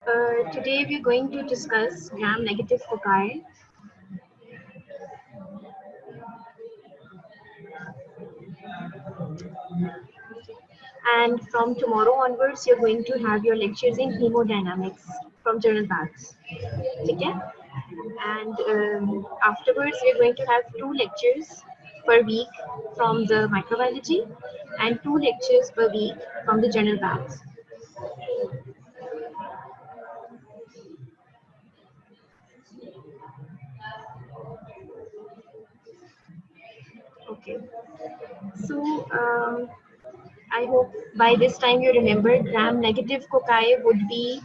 Today we are going to discuss gram-negative cocci. And from tomorrow onwards, you're going to have your lectures in hemodynamics from Journal Bags. Okay? And afterwards, we're going to have 2 lectures per week from the microbiology and 2 lectures per week from the Journal Bags. Okay. So, I hope by this time you remember gram-negative cocci would be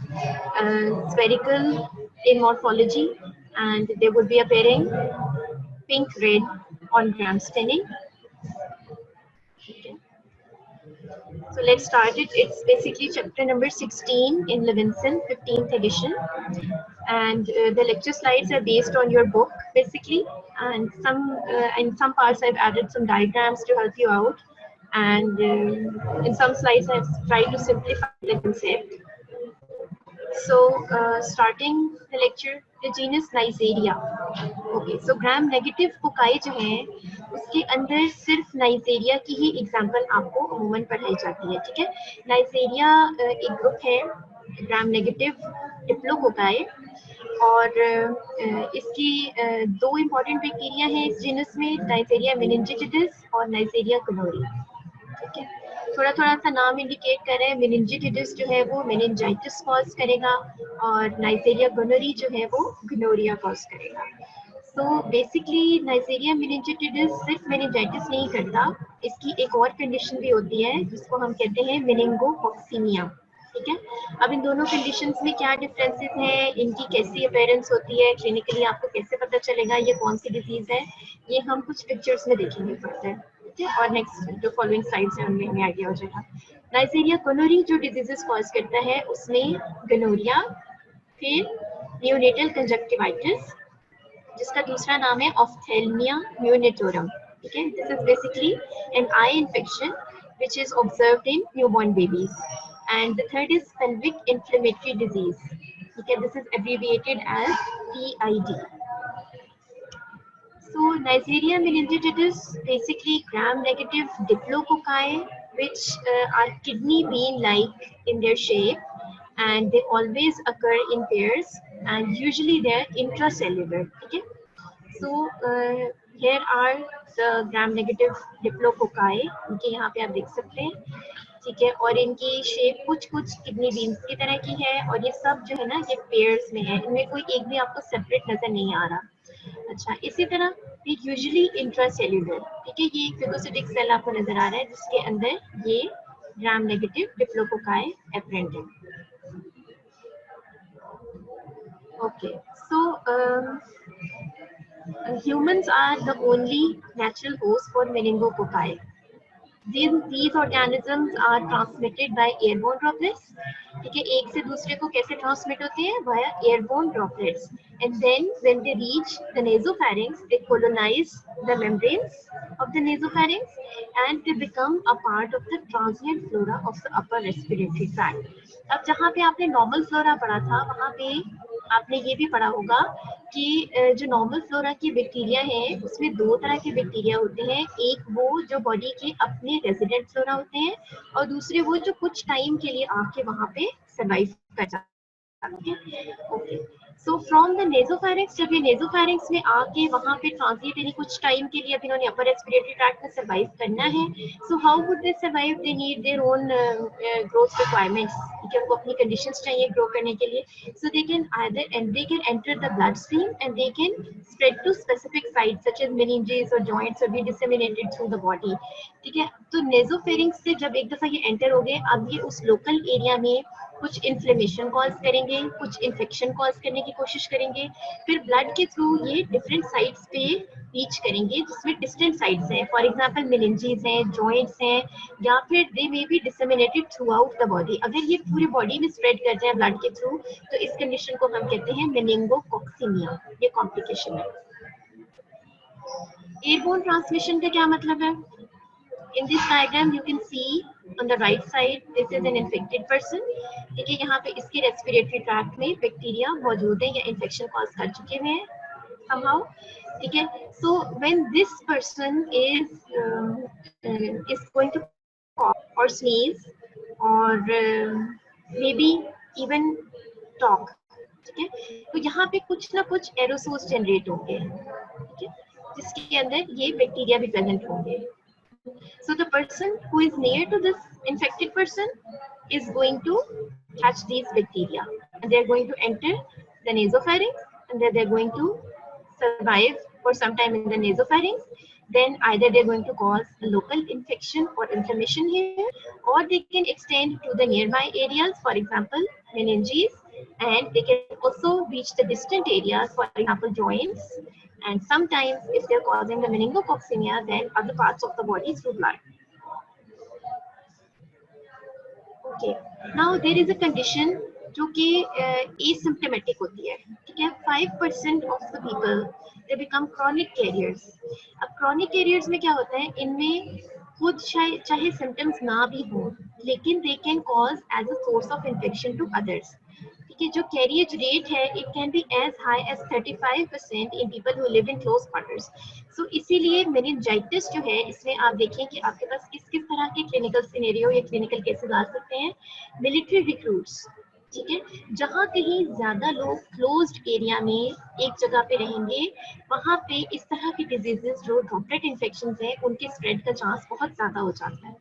spherical in morphology, and they would be appearing pink-red on gram staining. Okay. So let's start it. It's basically chapter number 16 in Levinson, 15th edition. And the lecture slides are based on your book, basically. And in some parts I've added some diagrams to help you out. And in some slides I've tried to simplify the concept. So starting the lecture, the genus Neisseria. Okay, so gram negative cocci जो है उसके अंदर सिर्फ Nigeria की ही example आपको अमूमन पढ़ाई जाती है, ठीक है। नाइजेरिया एक ग्रुप है ग्राम नेगेटिव डिप्लोकोकाई और इसकी 2 इम्पोर्टेंट बैक्टीरिया हैं इस जीनस में, नाइजेरिया मेनिंजिटिस और नाइजेरिया गोनोरी, ठीक है। थोड़ा थोड़ा सा नाम इंडिकेट कर रहे हैं, मेनिंजिटिस जो है वो मेनिंजाइटिस कॉज करेगा और नाइजेरिया गोनोरी जो है वो गोनोरिया कॉज करेगा। तो बेसिकली नाइजेरिया मेनिंजिटिस सिर्फ मेनिंजाइटिस नहीं करता, इसकी एक और कंडीशन भी होती है जिसको हम कहते हैं मेनिंगोकॉक्सीमिया, ठीक है। अब इन दोनों कंडीशंस में क्या डिफरेंसेस हैं, इनकी कैसी अपीयरेंस होती है, क्लिनिकली आपको कैसे पता चलेगा ये कौन सी डिजीज है, ये हम कुछ पिक्चर्स में देखेंगे फर्दर, ठीक है। और नेक्स्ट जो फॉलोइंग स्लाइड्स हैं उनमें हमें आइडिया हो जाएगा। नाइजेरिया गोनोरी जो डिजीजेस कॉज करता है उसमें गोनोरिया, फिर न्यूनेटल कंजक्टिवाइटिस जिसका दूसरा नाम है ऑफ्थेल्मिया न्यूनेटोरम, ठीक है। This is basically an eye infection which is observed in newborn babies, and the third is pelvic inflammatory disease, okay, this is abbreviated as PID. So Neisseria meningitis basically gram negative diplococci which are kidney bean like in their shape, and they always occur in pairs and usually they're intracellular, okay. So here are the gram negative diplococci, इनके यहाँ पे आप देख सकते हैं, ठीक है। और इनकी शेप कुछ कुछ किडनी बीन्स की तरह की है और ये सब जो है ना ये पेयर्स में है, इनमें कोई एक भी आपको सेपरेट नजर नहीं आ रहा। अच्छा, इसी तरह ये यूजुअली इंट्रासेल्युलर, ठीक है, ये फेगोसिटिक सेल आपको नजर आ रहा है जिसके अंदर ये ग्राम नेगेटिव डिप्लोकोकाई एपरेंट है। Okay, so humans are the only natural host for meningococci. These organisms are transmitted by airborne droplets, ठीक है। एक से दूसरे को कैसे ट्रांसमिट होते हैं, via airborne droplets, and then when they reach the nasopharynx they colonize the membranes of the nasopharynx and they become a part of the transient flora of the upper respiratory tract. अब जहाँ पे आपने normal flora पढ़ा था वहाँ पे आपने ये भी पढ़ा होगा कि जो नॉर्मल फ्लोरा की बैक्टीरिया है उसमें 2 तरह के बैक्टीरिया होते हैं, एक वो जो बॉडी के अपने रेजिडेंट फ्लोरा होते हैं और दूसरे वो जो कुछ टाइम के लिए आके वहां पे सर्वाइव कर जाते हैं। ओके, सो फ्रॉम द नेजोफैरिंक्स, जब ये नेजोफैरिंक्स में आके वहां पे ट्रांजिट यानी कुछ टाइम के लिए अब इन्होंने अपर रेस्पिरेटरी ट्रैक्ट में सर्वाइव करना है, so how would they survive, they need their own growth requirements, ठीक है, उनको अपनी कंडीशंस चाहिए ग्रो करने के लिए, so they can either and they can enter the blood stream and they can spread to specific sites such as meninges और joints और be disseminated through the body, ठीक है। तो नेजोफेरिंक्स से जब एक दफा ये एंटर हो गए, अब ये उस लोकल एरिया में कुछ इन्फ्लेमेशन कॉज करेंगे, कुछ इन्फेक्शन कॉज करने की कोशिश करेंगे, फिर ब्लड के थ्रू ये डिफरेंट साइट्स पे रीच करेंगे जिसमें डिस्टेंट साइट्स हैं, फॉर एग्जांपल मेनिंजेस हैं, जॉइंट्स हैं, या फिर they may be disseminated throughout the body. अगर ये पूरी बॉडी में स्प्रेड कर जाए ब्लड के थ्रू तो इस कंडीशन को हम कहते हैं मेनिंगोकॉक्सीमिया, ये कॉम्प्लिकेशन है। एयरबोर्न ट्रांसमिशन का क्या मतलब है? In this diagram you can see On the right side, this is an infected person. ठीक है, यहाँ पे इसके रेस्पिरेटरी ट्रैक्ट में बैक्टीरिया मौजूद है या इन्फेक्शन कॉज कर चुके हुए हैं somehow. ठीक है, so when this person is going to cough or sneeze or maybe even talk, ठीक है, तो यहाँ पे कुछ ना कुछ एरोसोल्स जनरेट होंगे, ठीक है, जिसके अंदर ये बैक्टीरिया भी प्रेजेंट होंगे. So the person who is near to this infected person is going to catch these bacteria, and they are going to enter the nasopharynx, and then they are going to survive for some time in the nasopharynx. Then either they are going to cause a local infection or inflammation here, or they can extend to the nearby areas, for example meninges, and they can also reach the distant areas, for example joints, and sometimes if they're causing the meningococcemia, then other parts of the body through blood. Okay, now there is a condition जो कि asymptomatic होती है, ठीक है. 5% of the people they become chronic carriers. अब chronic carriers में क्या होता है, इनमें खुद चाहे symptoms ना भी हो, लेकिन they can cause as a source of infection to others. कि जो कैरियज रेट है, it can be as high as 35% in people who live in close quarters. So इसीलिए मेनिंजाइटिस जो है, इसमें आप देखें कि आपके पास किस किस तरह के क्लिनिकल सिनेरियो या क्लिनिकल केसेस आ सकते हैं. मिलिट्री रिक्रूट्स, ठीक है, जहाँ कहीं ज्यादा लोग क्लोज्ड एरिया में एक जगह पे रहेंगे, वहाँ पे इस तरह की डिजीजेस जो ड्रॉपलेट इन्फेक्शंस हैं, उनके स्प्रेड का चांस बहुत ज्यादा हो जाता है.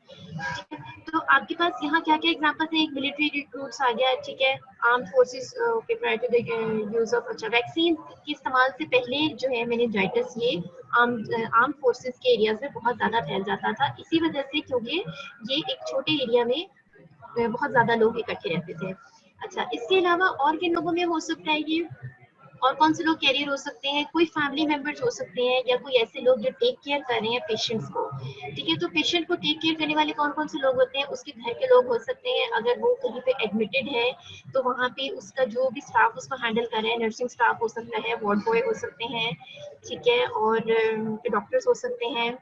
ठीक है, तो आपके पास यहाँ क्या क्या एग्जांपल्स हैं. एक मिलिट्री रिक्रूट्स आ गया, ठीक है, आर्म्ड फोर्सेस के prior to the use of, अच्छा, वैक्सीन के इस्तेमाल से पहले जो है मेनिंजाइटिस ये आर्म फोर्सेस के एरियाज में बहुत ज्यादा फैल जाता था, इसी वजह से क्योंकि ये एक छोटे एरिया में बहुत ज्यादा लोग इकट्ठे रहते थे. अच्छा, इसके अलावा और किन लोगों में हो सकता है ये, और कौन से लोग कैरियर हो सकते हैं. कोई फैमिली मेंबर्स हो सकते हैं, या कोई ऐसे लोग जो टेक केयर कर रहे हैं पेशेंट्स को. ठीक है, तो पेशेंट को टेक केयर करने वाले कौन कौन से लोग होते हैं, उसके घर के लोग हो सकते हैं. अगर वो कहीं पे एडमिटेड है तो वहाँ पे उसका जो भी स्टाफ उसको हैंडल कर रहे हैं, नर्सिंग स्टाफ हो सकता है, वार्ड बॉय हो सकते हैं, ठीक है, और डॉक्टर्स हो सकते हैं.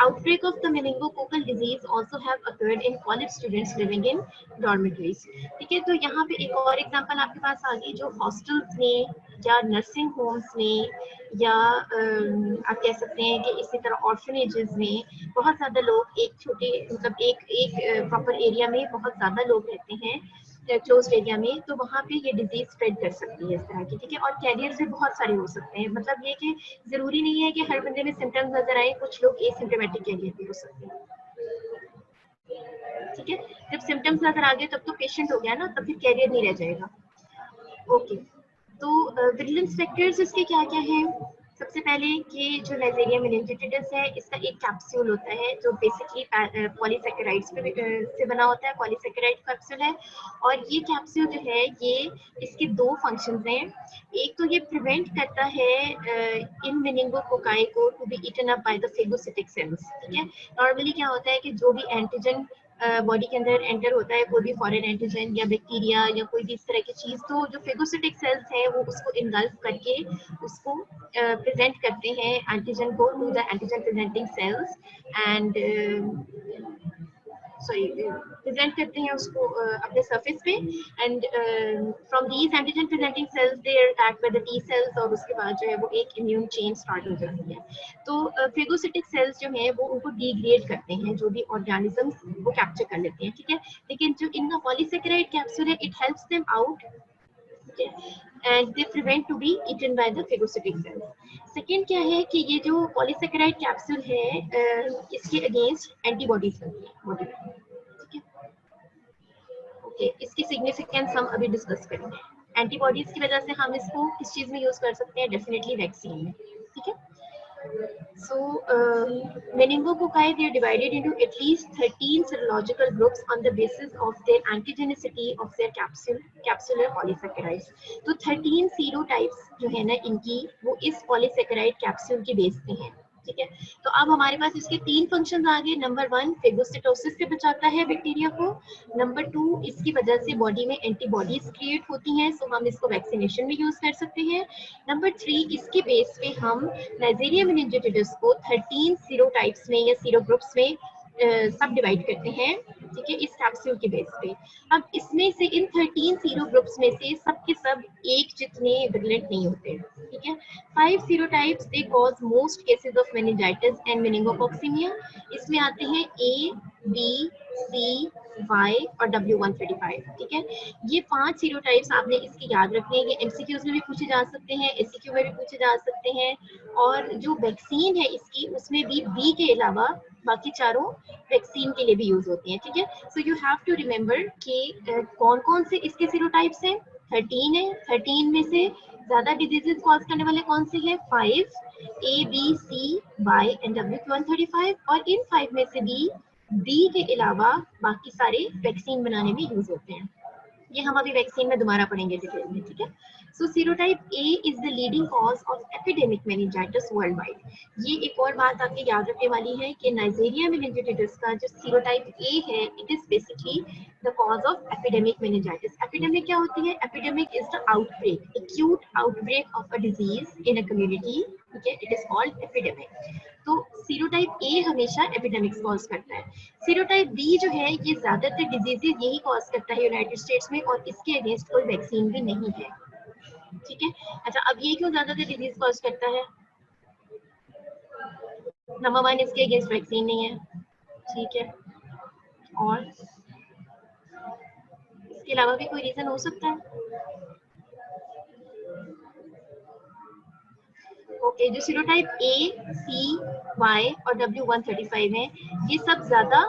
Outbreak of the meningococcal disease also have occurred in college students living in dormitories. ठीक है, तो यहाँ पे एक और एग्जांपल आपके पास आ गई, जो हॉस्टल्स में या नर्सिंग होम्स में या आप कह सकते हैं कि इसी तरह ऑर्फनेजेस में बहुत ज्यादा लोग एक छोटे, मतलब एक प्रॉपर एरिया में बहुत ज्यादा लोग रहते हैं, क्लोज एरिया में, तो वहाँ पे ये डिजीज स्प्रेड कर सकती है इस तरह की. ठीक है, और कैरियर्स भी बहुत सारे हो सकते हैं. मतलब ये कि जरूरी नहीं है कि हर बंदे में सिम्टम्स नजर आए, कुछ लोग एसिम्प्टोमेटिक कैरियर भी हो सकते हैं. ठीक है, जब सिम्टम्स नजर आ गए तब तो पेशेंट हो गया ना, तब फिर कैरियर नहीं रह जाएगा. ओके, तो विजिलेंस फैक्टर्स इसके क्या क्या हैं. सबसे पहले कि जो नेज़ेरिया मेनिंजाइटिस है, इसका एक कैप्सूल होता है जो बेसिकली पॉलीसैकेराइड्स से बना होता है. पॉलीसैकेराइड कैप्सूल है, और ये कैप्सूल जो है, ये इसके दो फंक्शंस हैं. एक तो ये प्रिवेंट करता है इन मेनिंगोकोकाई को to be eaten up by the phagocytic cells. ठीक है, नॉर्मली क्या होता है कि जो भी एंटीजन बॉडी के अंदर एंटर होता है, कोई भी फॉरेन एंटीजन या बैक्टीरिया या कोई भी इस तरह की चीज, तो जो फेगोसिटिक सेल्स हैं वो उसको इनगल्फ करके उसको प्रेजेंट करते हैं एंटीजन को to the antigen presenting cells, and present करते हैं उसको अपने सरफेस पे, and from these antigen presenting cells they are attacked by the T cells, और उसके बाद जो है वो एक इम्यून चेन स्टार्ट हो जाती है. तो फेगोसिटिक सेल्स जो है वो उनको डिग्रेड करते हैं, जो भी ऑर्गेनिजम्स वो कैप्चर कर लेते हैं. ठीक है, लेकिन जो इनका पॉलीसैकेराइड कैप्सूल है, it helps them out and they prevent to be eaten by the phagocytic cells. Second क्या है कि ये जो पॉलीसैकेराइड कैप्सूल है, इसके अगेंस्ट एंटीबॉडीज बनती है बॉडी में. ठीक है, ओके, इसकी सिग्निफिकेंस हम अभी डिस्कस करेंगे. एंटीबॉडीज की वजह से हम इसको किस चीज में यूज कर सकते हैं, डेफिनेटली वैक्सीन में. ठीक है, so meningococci, they are divided into at least 13 serological groups on the basis of their antigenicity of their capsular polysaccharides. तो 13 serotypes जो है ना इनकी, वो इस polysaccharide capsule के बेस पे हैं. ठीक है, तो अब हमारे पास इसके तीन फंक्शन आ गए. नंबर 1, फेगोसिटोसिस से बचाता है बैक्टीरिया को. नंबर 2, इसकी वजह से बॉडी में एंटीबॉडीज क्रिएट होती हैं, सो हम इसको वैक्सीनेशन में यूज कर सकते हैं. नंबर 3, इसके बेस पे हम नेज़ेरिया मेनिंजाइटिस को 13 सीरोटाइप्स में या सीरो ग्रुप्स में सब डिवाइड करते हैं, ठीक है, इस कैप्सूल के बेस पे। अब इसमें से इन 13 सीरो ग्रुप्स में से सब के सब एक जितने विरलेंट नहीं होते, ठीक है। 5 serotypes they cause most cases of meningitis and meningococcaemia. इसमें आते हैं ए, बी, सी, वाई और W135, ठीक है। ये 5 सीरोटाइप्स आपने इसके याद रखने हैं। ये एमसीक्यूज में भी पूछे जा सकते हैं, एससीक्यू में भी पूछे जा सकते हैं। और जो वैक्सीन है इसकी, उसमें भी बी के अलावा बाकी चारों वैक्सीन के लिए भी यूज होती हैं, ठीक है। So you have to remember कि कौन कौन से इसके सीरोटाइप्स हैं। 13 है, 13 में से ज्यादा डिजीजेस कॉज करने वाले कौन से हैं? 5, A, B, C, Y and W135। और इन 5 में से बी के अलावा बाकी सारे वैक्सीन बनाने में यूज होते हैं। ये हम अभी वैक्सीन में दोबारा पढ़ेंगे डिटेल में, ठीक है। So serotype A is the leading cause of epidemic meningitis worldwide. ये एक और बात आपके याद रखने वाली है कि नाइजीरिया मेनिंजाइटिस का जो सीरोटाइप ए है, it is basically the cause of epidemic meningitis. Epidemic क्या होती है? Epidemic is the outbreak, acute outbreak of a disease in a community, ठीक है, इट इज कॉल्ड एपिडेमिक। तो सीरोटाइप ए हमेशा एपिडेमिक्स कॉज करता है। सीरोटाइप बी जो है, ये ज्यादातर डिजीजेस यही कॉज करता है यूनाइटेड स्टेट्स में, और इसके अगेंस्ट कोई वैक्सीन भी नहीं है, ठीक है। अच्छा, अब ये क्यों ज्यादातर डिजीज कॉज करता है? नंबर 1, इसके अगेंस्ट वैक्सीन नहीं है, ठीक है। और इसके अलावा भी कोई रीजन हो सकता है? ओके, जो सीरोटाइप ए, सी, वाई और W135 है, ये सब ज्यादा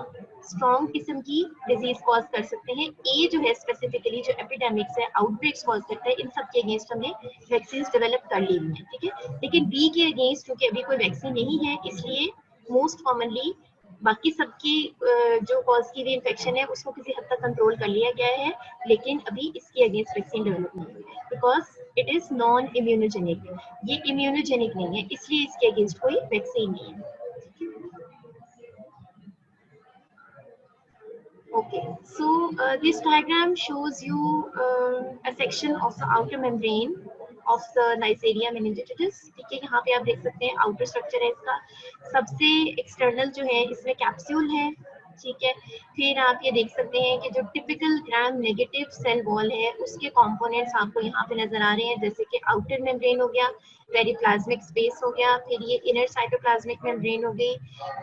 स्ट्रॉन्ग किस्म की डिजीज कॉज कर सकते हैं। ए जो है स्पेसिफिकली जो एपिडेमिक्स है, आउटब्रेक्स कॉज करता है, इन सब के अगेंस्ट हमने वैक्सीन डेवलप कर ली हुई है, ठीक है। लेकिन बी के अगेंस्ट क्योंकि अभी कोई वैक्सीन नहीं है, इसलिए मोस्ट कॉमनली बाकी सबकी जो कॉज की हुई इन्फेक्शन है उसको किसी हद तक कंट्रोल कर लिया गया है, लेकिन अभी इसके अगेंस्ट वैक्सीन डेवलप नहीं हुई है, because it is non immunogenic. ये इम्यूनोजेनिक नहीं है, इसलिए इसके अगेंस्ट कोई वैक्सीन नहीं है। Okay, so this diagram shows you a section of the outer membrane of the Neisseria meningitis, ठीक है। यहाँ पे आप देख सकते हैं आउटर स्ट्रक्चर है इसका। सबसे एक्सटर्नल जो है इसमें कैप्सूल है, ठीक है। फिर आप ये देख सकते हैं कि जो typical gram negative cell wall है, उसके कंपोनेंट्स आपको यहाँ पे नजर आ रहे हैं, जैसे कि आउटर मेम्ब्रेन हो गया, पेरिप्लाज्मिक स्पेस हो गया, फिर ये इनर साइटोप्लाज्मिक मेम्ब्रेन हो गई,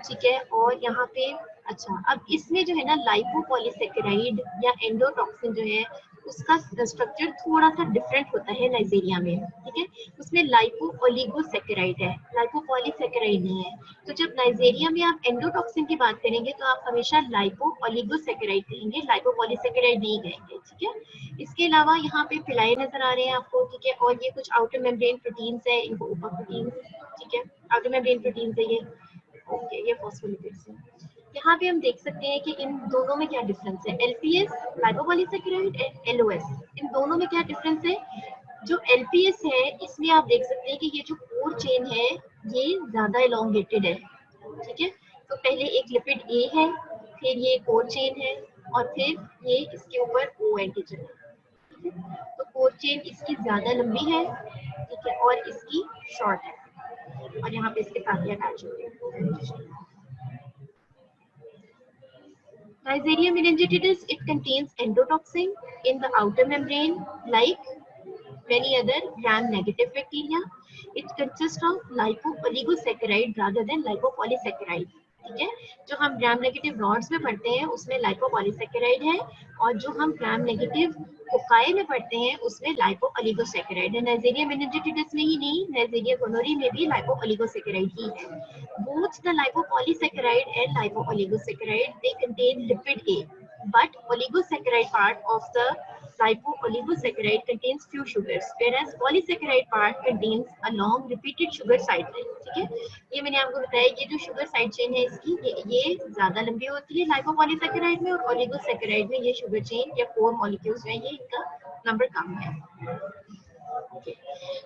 ठीक है। और यहाँ पे अच्छा, अब इसमें जो है ना लाइपोपॉलीसेकेराइड या एंडोटॉक्सिन जो है, उसका स्ट्रक्चर थोड़ा सा डिफरेंट होता है नाइजीरिया में, ठीक है। उसमें लाइपो ओलिगोसेकेराइड है, लाइपोपॉलीसेकेराइड नहीं है। तो जब नाइजीरिया में आप एंडोटॉक्सिन की बात करेंगे तो आप हमेशा लाइपो ओलिगोसेकेराइड कहेंगे, लाइपोपॉलीसेकेराइड नहीं कहेंगे, ठीक है। इसके अलावा यहाँ पे फिलाई नजर आ रहे हैं आपको, ठीक है। और ये कुछ आउटर मेम्ब्रेन प्रोटीन्स है, इनको ऊपर प्रोटीन, ठीक है, आउटर मेम्ब्रेन प्रोटीन्स है ये, ओके, ये फॉस्फोलिपिड्स है। यहाँ पे हम देख सकते हैं कि इन दोनों में क्या डिफरेंस है। एलपीएस लाइपोपॉलीसेकेराइड एंड एलओएस, इन दोनों में क्या डिफरेंस है? जो एलपीएस है, इसमें आप देख सकते हैं कि ये जो कोर चेन है, ये ज्यादा एलोंगेटेड है, ठीक है। तो पहले एक लिपिड ए है, फिर ये कोर चेन है, और फिर ये इसके ऊपर ओ एंटीजन है, ठीक है। तो कोर चेन इसकी ज्यादा लंबी है, ठीक है, और इसकी शॉर्ट है, और यहाँ पे इसके साथ ही अटैच होते हैं। Neisseria meningitidis, it contains endotoxin in the outer membrane, like many other gram-negative bacteria. It consists of lipo-oligosaccharide rather than lipopolysaccharide. ठीक है, जो हम ग्राम नेगेटिव रॉड्स में पढ़ते हैं उसमें लाइपोपॉलीसेकेराइड है, और जो हम ग्राम नेगेटिव कोकाई में पढ़ते हैं उसमें लाइपोओलिगोसेकेराइड है। नाइजीरिया मेनिंजिटिस में ही नहीं, नाइजीरिया गोनोरी में भी लाइपोओलिगोसेकेराइड ही है। Both the lipopolysaccharide and lipooligosaccharide, they contain lipid A, but oligosaccharide part of the lipooligosaccharide contains few sugars, whereas polysaccharide part contains a long repeated sugar side chain, ठीक है। ये मैंने आपको बताया, ये जो शुगर साइड चेन है इसकी, ये ज्यादा लंबी होती है लाइपोपॉलीसेकेराइड में, और ओलिगोसेकेराइड में ये शुगर चेन या 4 मॉलिक्यूल्स हैं, ये इनका नंबर कम है।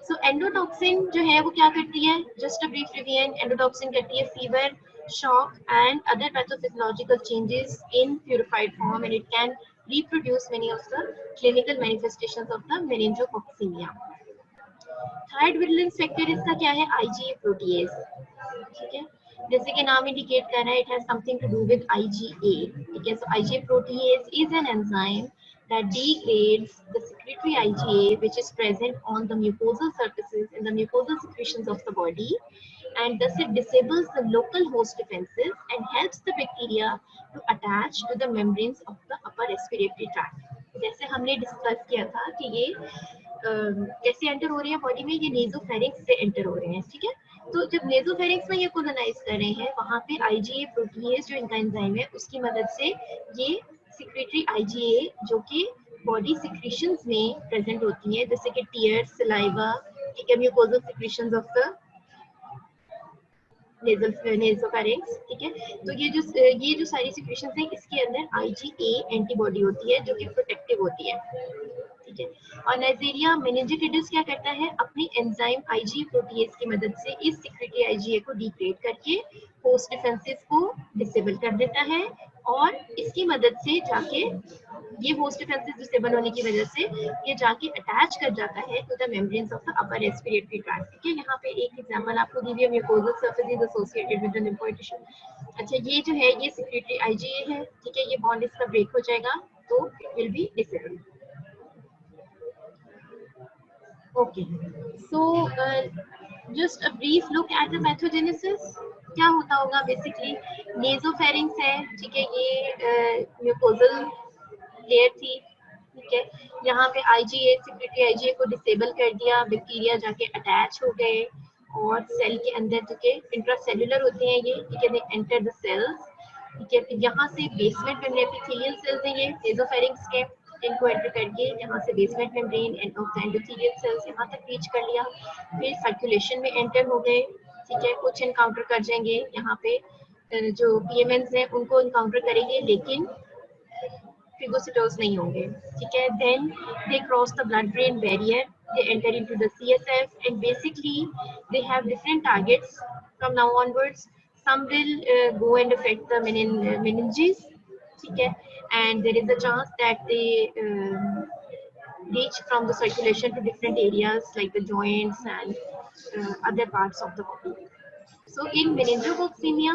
सो एंडोटॉक्सिन जो है वो क्या करती है? Just a brief revision, endotoxin करती है fever, shock and other pathophysiological changes in purified form, and it can reproduce many of the clinical manifestations of the meningococcemia. Third vigilance factor इसका क्या है? IgA प्रोटीएज, ठीक है। जैसे कि नाम इंडिकेट कर रहा है, it has something to do with IgA. ठीक है, so IgA protease is an enzyme that degrades the secretory IgA, which is present on the mucosal surfaces in the mucosal secretions of the body, and thus it disables the local host defenses and helps the bacteria to attach to the membranes of the upper respiratory tract. जैसे हमने discuss किया था कि ये कैसे enter हो रही है बॉडी में, ये नेजोफेरिंक्स से एंटर हो रहे हैं. ठीक है, तो जब नेजोफेरिंक्स में ये कोलोनाइज कर रहे हैं, वहां पे IgA प्रोटीएज जो इनका एंजाइम है उसकी मदद से ये सिक्रेटरी IgA जो कि बॉडी सिक्रीशंस में प्रेजेंट होती है, जैसे कि टीयर्स, सलाइवा, ठीक है, म्यूकोजल सिक्रीशंस ऑफ द नेजोफेरिंक्स. ठीक है, तो ये जो सारी सिक्रीशंस हैं, इसके अंदर IgA एंटीबॉडी होती है जो कि प्रोटेक्टिव होती है. ठीक है, और नाइजीरिया मेनिंजिटिडिस क्या करता है, अपनी एंजाइम IgA प्रोटीएज की मदद से इस सिक्रेटरी IgA को डिग्रेड करके होस्ट डिफेंसेस को डिसेबल कर देता है, और इसकी मदद से जाके ये होस्ट डिफेंसेस डिसेबल होने की वजह से ये जाके अटैच कर जाता है to the membranes of the upper respiratory tract. ठीक है, यहाँ पे एक एग्जांपल आपको दी हुई है, mucosal surface is associated with the lymphoid tissue. अच्छा, ये जो है ये सिक्रेटरी IgA है. ठीक है, ये बॉन्ड इसका ब्रेक हो जाएगा तो it will be disabled. Okay, so just a brief look at the pathogenesis. क्या होता होगा, बेसिकली नेजोफेरिंग्स है. ठीक है, ये म्यूकोजल लेयर थी. ठीक है, यहाँ पे IgA सिक्रेटरी IgA को डिसेबल कर दिया, बैक्टीरिया जाके अटैच हो गए और सेल के अंदर जो कि इंट्रासेलुलर होते हैं ये. ठीक है, दे एंटर द सेल्स. ठीक है, फिर यहाँ से बेसमेंट मेम्ब्रेन एपिथेलियल सेल्स हैं ये नेजोफेरिंग्स के, इनको एंटर करके यहाँ से बेसमेंट मेम्ब्रेन एंडोथेलियल सेल्स यहाँ तक रीच कर लिया, फिर सर्कुलेशन में एंटर हो गए. ठीक है, कुछ इनकाउंटर कर जाएंगे यहाँ पे जो PMNs हैं उनको इनकाउंटर करेंगे, लेकिन फिगोसिटोल्स नहीं होंगे. ठीक है, then they cross the blood brain barrier, they enter into the CSF, and basically they have different targets from now onwards. Some will go and affect the meninges. ठीक है, and there is a chance that they reach from the circulation to different areas like the joints and other parts of the body. So in meningococcemia,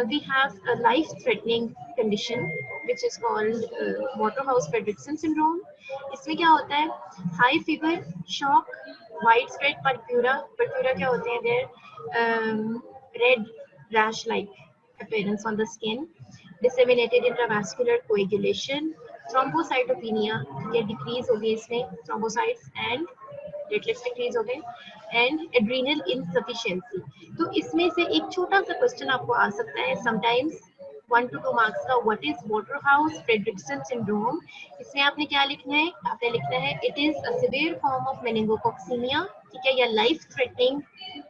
we have a life-threatening condition which is called Waterhouse-Friderichsen syndrome. इसमें क्या होता है, high fever, shock, widespread purpura. Purpura क्या होते हैं, they're red rash-like appearance on the skin, disseminated intravascular coagulation, thrombocytopenia, ये decrease हो गई इसमें thrombocytes and प्लेटलेट्स डिक्रीज हो गए, एंड एड्रीनल इनसफिशिएंसी. तो इसमें से एक छोटा सा क्वेश्चन आपको आ सकता है समटाइम्स 1 to 2 मार्क्स का, what is Waterhouse Friderichsen syndrome. इसमें आपने क्या लिखना है, आपने लिखना है it is a severe form of meningococcaemia. ठीक है, या life threatening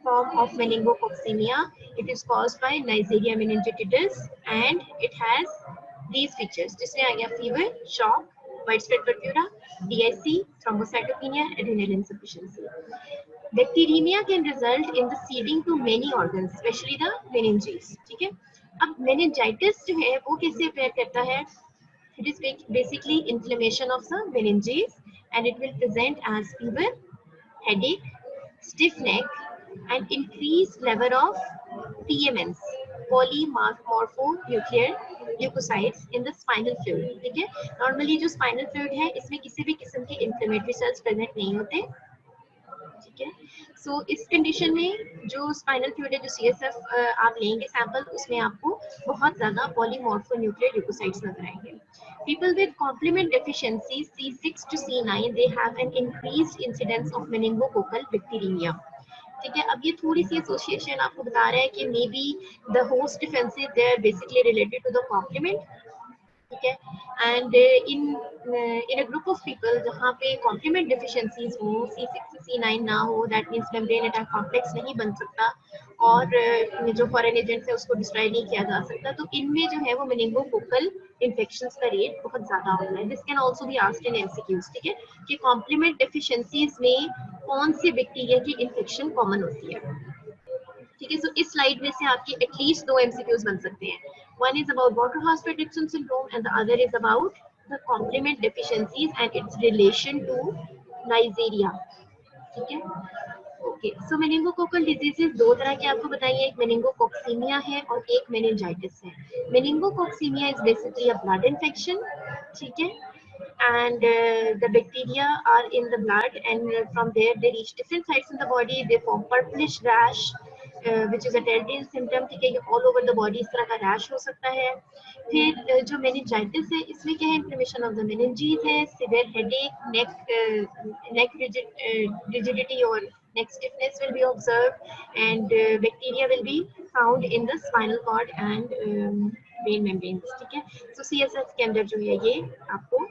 form of meningococcaemia. It is caused by Neisseria meningitidis and it has these features, जिसमें आ गया fever, shock, widespread purpura, DIC, thrombocytopenia, adrenal insufficiency. Bacteremia can result in the seeding to many organs, especially the meninges. ठीक है, अब meningitis जो है वो कैसे अपेयर करता है, it is basically inflammation of the meninges and it will present as fever, headache, stiff neck and increased level of PMNs, polymorphonuclear leukocytes in the spinal fluid. ठीक है, नॉर्मली जो स्पाइनल फ्लूइड है इसमें किसी भी किस्म के इन्फ्लेमेटरी सेल्स प्रेजेंट नहीं होते. ठीक है, सो इस कंडीशन में जो स्पाइनल फ्लूइड है, जो CSF आप लेंगे सैंपल, उसमें आपको बहुत ज्यादा पॉलीमॉर्फोन्यूक्लियर ल्यूकोसाइट्स नजर आएंगे. People with complement deficiency C6 to C9, they have an increased incidence of meningococcal bacteremia. ठीक है, अब ये थोड़ी सी एसोसिएशन आपको बता रहा है कि may be the host defences they are basically related to the complement. ठीक है, and in a group of people जहाँ पे कॉम्प्लीमेंट डिफिशिएंसीज हो, C6 से C9 ना हो, that means membrane attack complex नहीं बन सकता और जो फॉरेन एजेंट्स है उसको डिस्ट्रॉय नहीं किया जा सकता, तो इनमें जो है वो मेनिंगोकोकल इन्फेक्शंस का रेट बहुत ज्यादा होता है. This can also be asked in MCQs. ठीक है, कि कॉम्प्लीमेंट डेफिशिएंसीज में कौन सी बैक्टीरिया की इन्फेक्शन कॉमन होती है. ठीक है, सो इस स्लाइड में से आपके एटलीस्ट 2 MCQs बन सकते हैं. One is about Waterhouse-Friderichsen syndrome and the other is about the complement deficiencies and its relation to Neisseria. ठीक है, ओके, सो मेनिंगोकोकल डिजीजेस दो तरह के आपको बताइए, एक मेनिंगोकोक्सीमिया है और एक मेनिंजाइटिस है। Meningococcaemia is basically a blood infection, ठीक है, and the bacteria are in the blood, and from there they reach different sites in the body, they form purplish rash, which is a telltale symptom, ठीक है, all over the body इस तरह का rash हो सकता है। फिर जो मेनिंजाइटिस है, इसमें क्या है, इन्फ्लेमेशन ऑफ द मेनिंजीज है, सिवियर हेडेक, नेक रिजिडिटी और neck stiffness will be observed, and bacteria will be found in the spinal cord and brain membranes, ठीक है। तो CSF के अंदर जो है ये आपको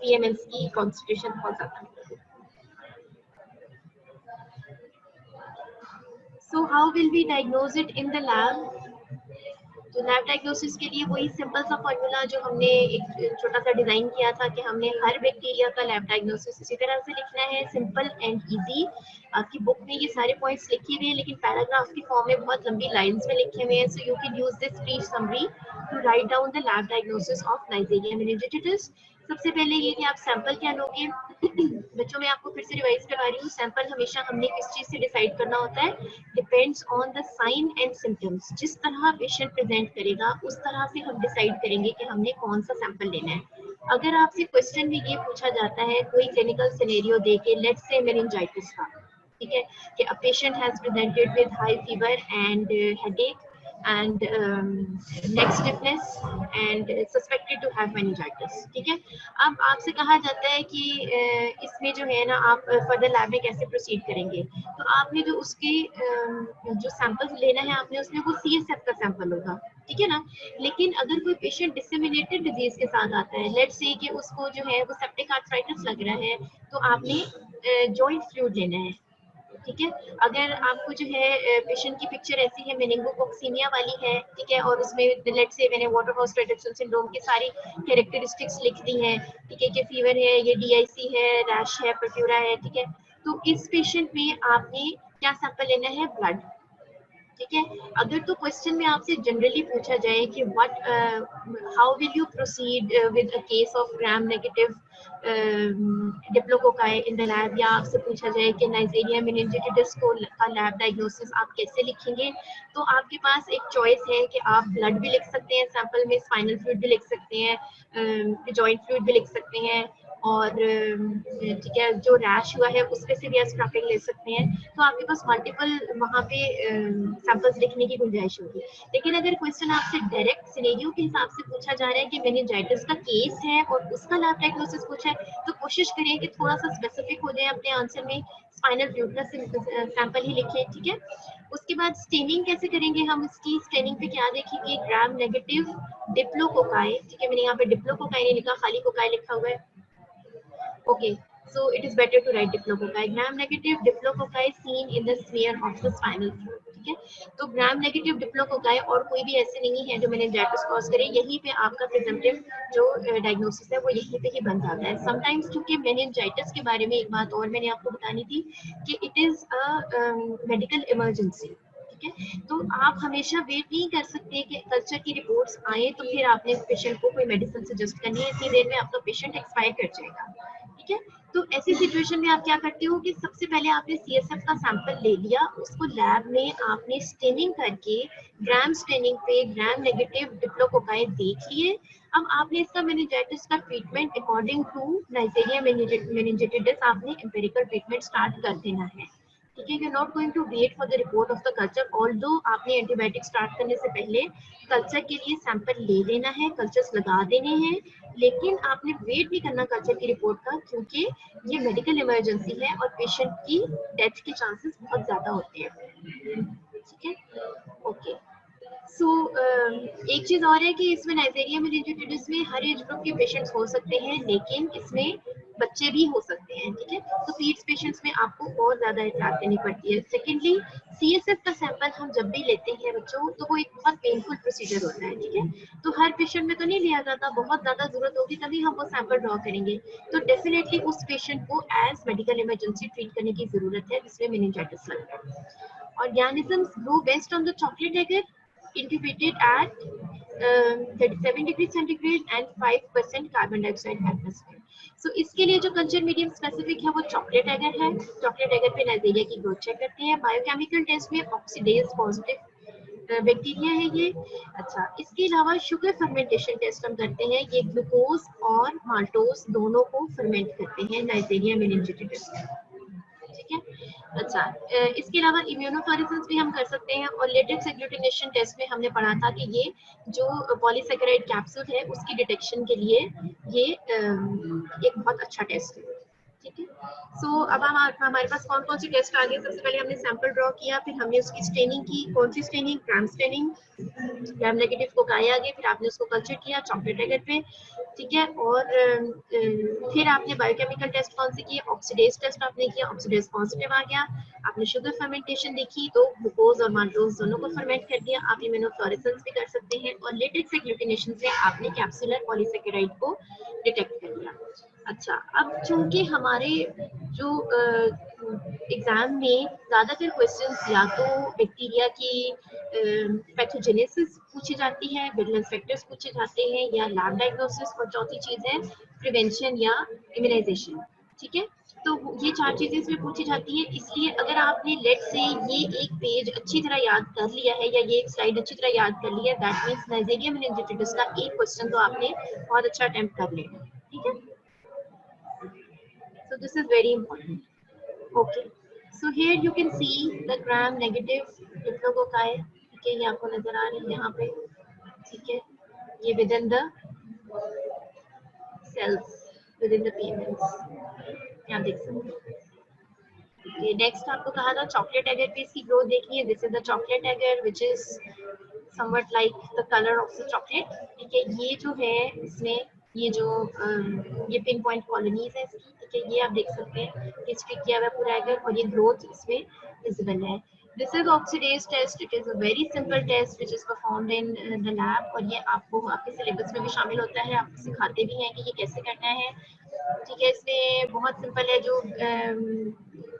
PMS की कॉन्सेंट्रेशन बहुत ज्यादा है। So how will we diagnose it in the lab? तो लैब डायग्नोसिस के लिए वही सिंपल सा फॉर्मूला जो हमने एक छोटा सा डिजाइन किया था कि हमने हर बैक्टीरिया का लैब डायग्नोसिस इसी तरह से लिखना है, सिंपल एंड इजी। आपकी बुक में ये सारे पॉइंट्स लिखे हुए हैं, लेकिन पैराग्राफ की फॉर्म में बहुत लंबी लाइंस में लिखे हुए हैं, so you can use this brief summary to write down the lab diagnosis of Neisseria meningitis. सबसे पहले ये कि आप सैंपल क्या लोगे। बच्चों में आपको फिर से रिवाइज करवा रही हूँ, सैंपल हमेशा हमने किस चीज से डिसाइड करना होता है, depends on the sign and symptoms. जिस तरह पेशेंट प्रेजेंट करेगा उस तरह से हम डिसाइड करेंगे कि हमने कौन सा सैंपल लेना है। अगर आपसे क्वेश्चन में ये पूछा जाता है कोई क्लिनिकल सिनेरियो देके, लेट्स से मेनिंजाइटिस का, ठीक है, कि a patient has presented with high fever and headache and neck stiffness and suspected to have meningitis, ठीक है। अब आपसे कहा जाता है कि इसमें जो है ना आप फर्दर लैब में कैसे प्रोसीड करेंगे, तो आपने जो उसके जो सैंपल लेना है आपने उसमें वो CSF का सैंपल होगा, ठीक है ना। लेकिन अगर कोई पेशेंट डिसेमिनेटेड डिजीज के साथ आता है, लेट्स से कि उसको जो है वो सेप्टिक आर्थराइटिस लग रहा है, तो आपने जॉइंट फ्लूइड लेना है, ठीक है। अगर आपको जो है पेशेंट की पिक्चर ऐसी है मेनिंगोकोक्सीमिया वाली है, ठीक है, और उसमें लेट्स से मैंने वाटरहाउस-फ्रेडरिक्सन सिंड्रोम की सारी कैरेक्टरिस्टिक्स लिख दी हैं, ठीक है, कि फीवर है, ये DIC है, रैश है, परफ्यूरा है, ठीक है। तो इस पेशेंट में आपने क्या सैंपल लेना है, ब्लड, ठीक है। अगर तो क्वेश्चन में आपसे जनरली पूछा जाए कि what how will you proceed with a case of gram negative diplococci in the lab, या आपसे पूछा जाए कि नाइजेरिया मेनिंजाइटिस को का लैब डायग्नोसिस आप कैसे लिखेंगे, तो आपके पास एक चॉइस है कि आप ब्लड भी लिख सकते हैं सैंपल में, स्पाइनल फ्लूइड भी लिख सकते हैं, जॉइंट फ्लूइड भी लिख सकते हैं, और ठीक है, जो रैश हुआ है उस पे से भी स्क्रैपिंग ले सकते हैं। तो आपके पास मल्टीपल वहाँ पे सैंपल्स लिखने की गुंजाइश होगी। लेकिन अगर क्वेश्चन आपसे डायरेक्ट सिनेरियो के हिसाब से पूछा जा रहा है कि मेनिंजाइटिस का केस है और उसका लैब डायग्नोसिस पूछा है, तो कोशिश करें कि थोड़ा सा स्पेसिफिक हो जाए अपने आंसर में, स्पाइनल फ्लूइड का सैंपल ही लिखें, ठीक है। उसके बाद स्टेनिंग कैसे करेंगे हम, इसकी स्टेनिंग पे क्या देखेंगे, ग्राम नेगेटिव डिप्लोकोकाई, ठीक है, मैंने यहाँ पे डिप्लोकोकाई नहीं लिखा, खाली कोकाई लिखा हुआ है। Okay, so it is better to write diplococci. Gram-negative diplococci seen in the smear of the spinal fluid. ठीक है, तो ग्राम नेगेटिव डिप्लोकोकाई और कोई भी ऐसे नहीं है जो मेनिंजाइटिस कॉज करे, यहीं पे आपका प्रिजम्पटिव जो डायग्नोसिस है वो यहीं पे ही बन जाता है। समटाइम्स क्योंकि मेनिंजाइटिस के बारे में एक बात और मैंने आपको बतानी थी कि it is a medical emergency, ठीक है। तो आप हमेशा वेट नहीं कर सकते कि कल्चर की रिपोर्ट्स आए तो फिर आपने पेशेंट को कोई मेडिसिन सजेस्ट करनी है, इतनी देर में आपका पेशेंट एक्सपायर कर जाएगा, ठीक है। तो ऐसी सिचुएशन में आप क्या करते हो कि सबसे पहले आपने CSF का सैंपल ले लिया, उसको लैब में आपने स्टेनिंग करके ग्राम स्टेनिंग पे ग्राम नेगेटिव डिप्लोकोकाई देख लिए। अब आपने इसका मेनिंजाइटिस का treatment according to Neisseria meningitis आपने एम्पिरिकल ट्रीटमेंट स्टार्ट कर देना है, ठीक है। You not going to wait for the report of the culture, although आपने एंटीबायोटिक स्टार्ट करने से पहले कल्चर के लिए सैंपल ले लेना है, कल्चर्स लगा देने हैं, लेकिन आपने वेट नहीं करना कल्चर की रिपोर्ट का, क्योंकि ये मेडिकल इमरजेंसी है और पेशेंट की डेथ के चांसेस बहुत ज्यादा होते हैं, ठीक है। ओके, सो एक चीज और है कि इसमें नाइजेरिया मेनिंजाइटिस में हर एज ग्रुप के पेशेंट्स हो सकते हैं, लेकिन इसमें बच्चे भी हो सकते हैं, ठीक है। तो पीड्स पेशेंट्स में आपको और ज्यादा एहतियात करनी पड़ती है। सेकेंडली, CSF का सैंपल हम जब भी लेते हैं बच्चों, तो वो एक बहुत पेनफुल प्रोसीजर होता है, ठीक है। तो हर पेशेंट में तो नहीं लिया जाता, बहुत ज्यादा जरूरत होगी तभी हम वो सैंपल ड्रॉ करेंगे। तो डेफिनेटली उस पेशेंट को एज मेडिकल इमरजेंसी ट्रीट करने की जरूरत है जिसमें मेनिंजाइटिस लग रहा है। Organisms grow best on the chocolate agar incubated at 37 degree centigrade and 5% carbon dioxide atmosphere. So इसके लिए जो कल्चर मीडियम स्पेसिफिक है वो चॉकलेट एगर है। चॉकलेट एगर पे नाइजीरिया की ग्रोथ चेक करते हैं। बायोकेमिकल टेस्ट में ऑक्सीडेज पॉजिटिव बैक्टीरिया है ये। अच्छा, इसके अलावा शुगर फर्मेंटेशन टेस्ट हम करते हैं। ये ग्लूकोज और माल्टोज दोनों को फर्मेंट करते हैं नाइजीरिया मेनिनजाइटिस। ठीक है। अच्छा, इसके अलावा इम्यूनोफ्लोरेसेंस भी हम कर सकते हैं। और लेटेक्स एग्लूटिनेशन टेस्ट में हमने पढ़ा था कि ये जो पॉलीसैकेराइड कैप्सूल है उसकी डिटेक्शन के लिए ये एक बहुत अच्छा टेस्ट है। ठीक है। सो अब हम हमारे पास कौन कौन सी टेस्ट आ गए। सबसे पहले हमने सैंपल ड्रॉ किया, फिर हमने उसकी स्टेनिंग की। कौन सी staining? Gram staining. Gram negative को गाया गया, फिर आपने उसको कल्चर किया चॉकलेट एगर पे। ठीक है। और फिर आपने बायोकेमिकल टेस्ट कौन से किए? ऑक्सीडेज टेस्ट आपने किया, ऑक्सीडेज पॉजिटिव आ गया। आपने शुगर फर्मेंटेशन देखी तो ग्लूकोज और माल्टोज दोनों को फर्मेंट कर दिया। आप इम्यूनोफ्लोरेसेंस भी कर सकते हैं। और लेटेक्स एग्लूटिनेशन से आपने कैप्सुलर पॉलीसैकेराइड को डिटेक्ट कर लिया। अच्छा, अब चूंकि हमारे जो एग्जाम में ज्यादातर क्वेश्चंस या तो बैक्टीरिया की पैथोजेनेसिस पूछी जाती है, विजिलेंस फैक्टर्स पूछे जाते हैं, या लैब डायग्नोसिस, और चौथी चीज है प्रिवेंशन या इम्यूनाइजेशन। ठीक है। तो ये चार चीजें इसमें पूछी जाती है। इसलिए अगर आपने लेट से ये एक पेज अच्छी तरह याद कर लिया है या ये एक स्लाइड अच्छी तरह याद कर लिया है, दैट मींस नाइजीरिया मेनिनजाइटिस का एक क्वेश्चन तो आपने बहुत अच्छा अटेम्प्ट कर लिया। ठीक है। So this is very important. Okay. So here you can see the gram negative nucleococci. ठीक है, ये आपको नजर आ रही है यहाँ पे। ठीक है, ये within the cells, within the pigments, यहाँ देख सकते हैं। Okay, next आपको कहा था चॉकलेट एगर पे इसकी ग्रोथ देखनी है। This is the chocolate agar which is somewhat like the color of the chocolate. ठीक है, ये जो है इसमें ये जो ये पिन पॉइंट कॉलोनीज है इसकी। ठीक है, ये आप देख सकते हैं स्टिक किया हुआ पूरा एगर, और ये ग्रोथ इसमें विजिबल है। This is oxidase test. It is a very simple test which is performed in the lab, और ये आपको आपके सिलेबस में भी शामिल होता है। आपको सिखाते भी हैं कि ये कैसे करना है। ठीक है, इसमें बहुत सिंपल है। जो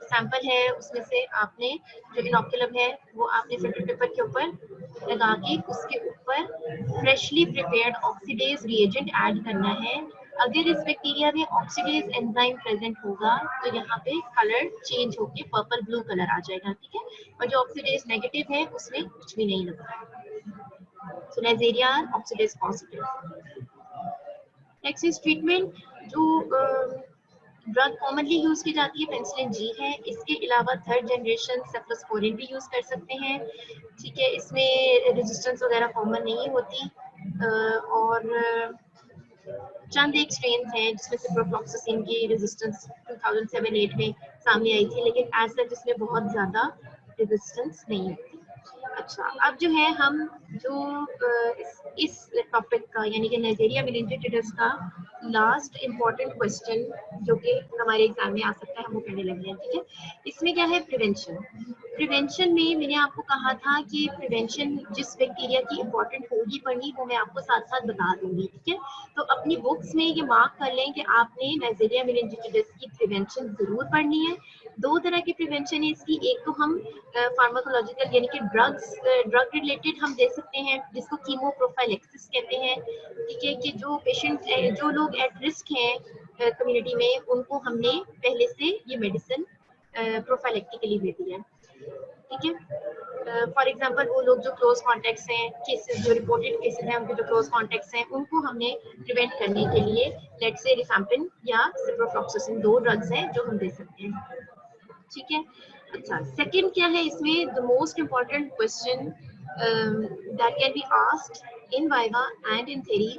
सैंपल है उसमें से आपने जो इनोकुलम है वो आपने फिल्टर पेपर के ऊपर लगा के उसके ऊपर freshly prepared oxidase reagent add करना है। अगर इस बैक्टीरिया में ऑक्सीडेज एंजाइम प्रेजेंट होगा तो यहाँ पे कलर चेंज होके पर्पल ब्लू कलर आ जाएगा। ठीक है, और जो ऑक्सीडेज नेगेटिव है उसमें कुछ भी नहीं लगता। So Neisseria oxidase positive. Next is treatment. जो ड्रग कॉमनली यूज की जाती है पेनिसिलिन जी है। इसके अलावा थर्ड जनरेशन सेफ्लोस्पोरिन भी यूज कर सकते हैं। ठीक है, इसमें रेजिस्टेंस वगैरह कॉमन नहीं होती। और चंद एक स्ट्रेन हैं जिसमें से प्रोफ्लॉक्सासिन की रेजिस्टेंस 2007-8 में सामने आई थी, लेकिन एज सच इसमें बहुत ज्यादा रेजिस्टेंस नहीं होती। अच्छा, अब जो है हम जो इस टॉपिक का यानी कि नाइजीरिया मेनिनजाइटिस का लास्ट इम्पोर्टेंट क्वेश्चन जो कि हमारे एग्जाम में आ सकता है हम वो करने लगे हैं। ठीक है, इसमें क्या है? प्रिवेंशन। प्रिवेंशन में मैंने आपको कहा था कि प्रिवेंशन जिस बैक्टीरिया की इम्पोर्टेंट होगी पढ़नी वो मैं आपको साथ साथ बता दूंगी। ठीक है, तो अपनी बुक्स में ये मार्क कर लें कि आपने नाइजीरिया मेनिनजाइटिस की प्रिवेंशन जरूर पढ़नी है। दो तरह की प्रिवेंशन है इसकी। एक तो हम फार्माकोलॉजिकल यानी कि ड्रग रिलेटेड हम दे सकते हैं, जिसको कीमो प्रोफाइलेक्सिस कहते हैं। ठीक है, कि जो पेशेंट जो लोग एट रिस्क हैं कम्युनिटी में, उनको हमने पहले से ये मेडिसिन प्रोफाइलेक्टिकली दे दी है। ठीक है, फॉर एग्जांपल वो लोग जो क्लोज कॉन्टेक्ट्स हैं, केसेस जो रिपोर्टेड केसेस हैं उनके जो क्लोज कॉन्टेक्ट्स हैं, उनको हमने प्रिवेंट करने के लिए लेट्स से रिफैम्पिन या सिप्रोफ्लॉक्सासिन दो ड्रग्स हैं जो हम दे सकते हैं। ठीक है। अच्छा, सेकंड क्या है इसमें? The most important question that can be asked in viva and in theory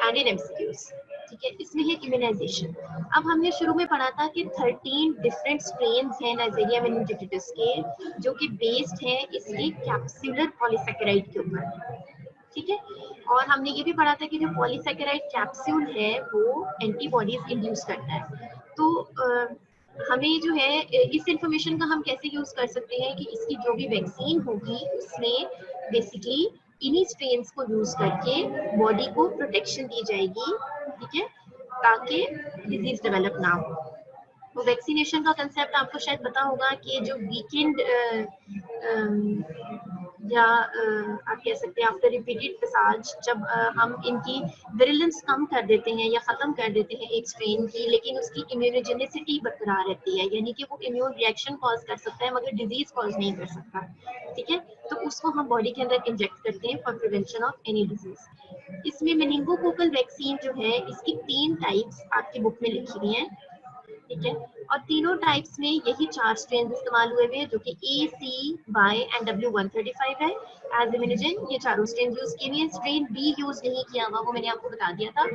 and in MCQs. ठीक है, इसमें है इम्यूनाइजेशन। अब हमने शुरू में पढ़ा था कि 13 डिफरेंट स्ट्रेन्स हैं नाइजीरिया मेनिनजाइटिस के जो कि बेस्ड हैं इसके कैप्सुलर पॉलीसैकेराइड के ऊपर। ठीक है, और हमने ये भी पढ़ा था कि जो पॉलीसैकेराइड कैप्सूल है वो एंटीबॉडीज इंड्यूस करता है। तो हमें जो है इस इंफॉर्मेशन का हम कैसे यूज कर सकते हैं कि इसकी जो भी वैक्सीन होगी उसमें बेसिकली इन्हीं स्ट्रेन्स को यूज करके बॉडी को प्रोटेक्शन दी जाएगी। ठीक है, ताकि डिजीज डेवलप ना हो। तो वैक्सीनेशन का कंसेप्ट आपको शायद पता होगा कि जो वीकेंड या आप कह सकते हैं आफ्टर रिपीटेड मसाज जब हम इनकी विरुलेंस कम कर देते हैं या ख़त्म कर देते हैं एक स्ट्रेन की, लेकिन उसकी इम्यूनोजेनिसिटी बरकरार रहती है, यानी कि वो इम्यून रिएक्शन कॉज कर सकता है मगर डिजीज कॉज नहीं कर सकता, ठीक है। तो उसको हम बॉडी के अंदर इंजेक्ट करते हैं for prevention of any disease. इसमें मेनिंगोकोकल वैक्सीन जो है इसकी 3 टाइप्स आपकी बुक में लिखी हुई हैं, ठीक है। और तीनों टाइप्स में यही 4 स्ट्रेन इस्तेमाल हुए हुए हैं जो कि ए, सी, वाई एंड W135 है एज इम्यूनोजेन। ये चारों स्ट्रेन यूज किए हुए हैं। स्ट्रेन बी यूज नहीं किया हुआ, वो मैंने आपको बता दिया था